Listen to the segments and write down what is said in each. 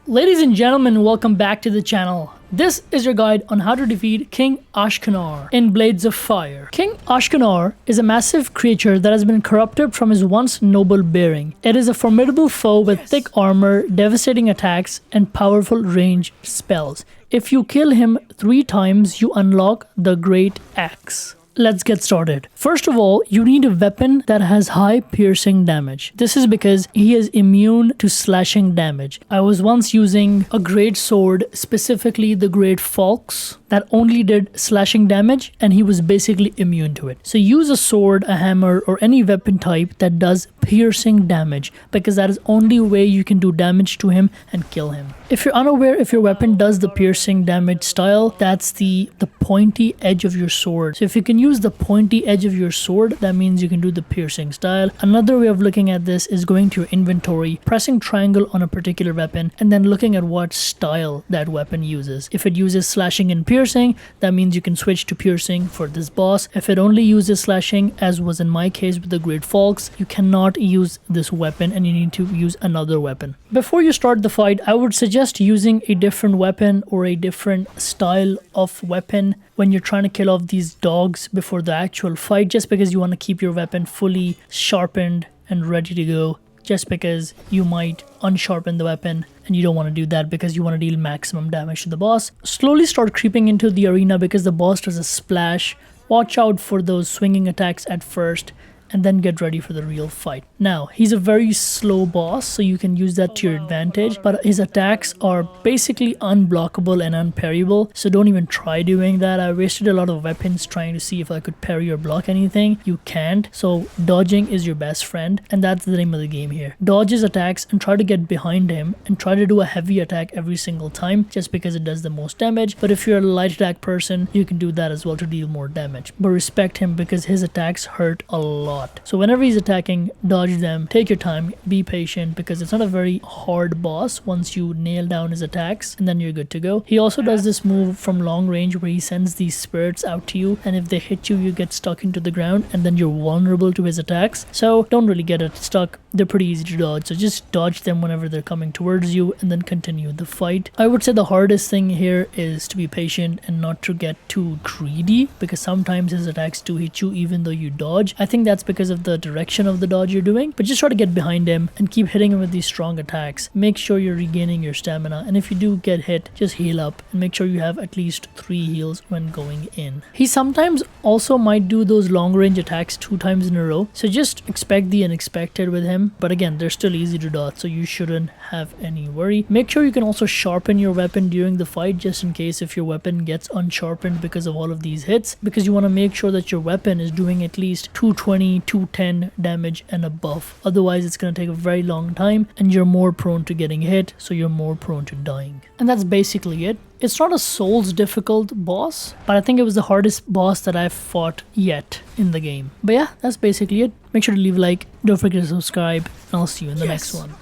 Ladies and gentlemen, welcome back to the channel. This is your guide on how to defeat King Ashkanar in Blades of Fire. King Ashkanar is a massive creature that has been corrupted from his once noble bearing. It is a formidable foe with thick armor, devastating attacks, and powerful ranged spells. If you kill him 3 times, you unlock the Great Axe. Let's get started. First of all, you need a weapon that has high piercing damage. This is because he is immune to slashing damage. I was once using a great sword, specifically the Great Fox, that only did slashing damage, and he was basically immune to it. So use a sword, a hammer, or any weapon type that does piercing damage, because that is only way you can do damage to him and kill him. If you're unaware if your weapon does the piercing damage style, that's the pointy edge of your sword. So if you can use the pointy edge of your sword, that means you can do the piercing style. Another way of looking at this is going to your inventory, pressing triangle on a particular weapon, and then looking at what style that weapon uses. If it uses slashing and piercing, that means you can switch to piercing for this boss. If it only uses slashing, as was in my case with the Great Fox, you cannot use this weapon and you need to use another weapon. Before you start the fight, I would suggest using a different weapon or a different style of weapon when you're trying to kill off these dogs before the actual fight, just because you want to keep your weapon fully sharpened and ready to go, just because you might unsharpen the weapon and you don't want to do that because you want to deal maximum damage to the boss. Slowly start creeping into the arena because the boss does a splash. Watch out for those swinging attacks at first, and then get ready for the real fight. Now, he's a very slow boss, so you can use that to your advantage, but his attacks are basically unblockable and unparryable, so don't even try doing that. I wasted a lot of weapons trying to see if I could parry or block anything. You can't, so dodging is your best friend, and that's the name of the game here. Dodge his attacks and try to get behind him and try to do a heavy attack every single time, just because it does the most damage. But if you're a light attack person, you can do that as well to deal more damage. But respect him because his attacks hurt a lot. So whenever he's attacking, dodge them, take your time, be patient, because it's not a very hard boss once you nail down his attacks, and then you're good to go. He also does this move from long range where he sends these spirits out to you, and if they hit you, you get stuck into the ground, and then you're vulnerable to his attacks. So don't really get it stuck. They're pretty easy to dodge, so just dodge them whenever they're coming towards you and then continue the fight. I would say the hardest thing here is to be patient and not to get too greedy, because sometimes his attacks do hit you even though you dodge. I think that's because of the direction of the dodge you're doing, but just try to get behind him and keep hitting him with these strong attacks. Make sure you're regaining your stamina, and if you do get hit, just heal up and make sure you have at least 3 heals when going in. He sometimes also might do those long range attacks 2 times in a row, so just expect the unexpected with him, but again, they're still easy to dodge, so you shouldn't have any worry. Make sure you can also sharpen your weapon during the fight, just in case if your weapon gets unsharpened because of all of these hits, because you want to make sure that your weapon is doing at least 220, 210 damage and above. Otherwise, it's going to take a very long time and you're more prone to getting hit, so you're more prone to dying. And that's basically it. It's not a Souls difficult boss, but I think it was the hardest boss that I've fought yet in the game. But yeah, that's basically it. Make sure to leave a like, don't forget to subscribe, and I'll see you in the next one.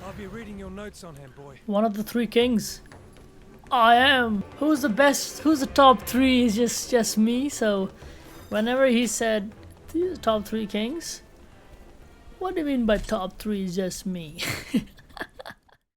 I'll be reading your notes on him, boy. One of the 3 kings. I am. Who's the best? Who's the top 3 is just me. So whenever he said these are top 3 kings, what do you mean by top 3 is just me?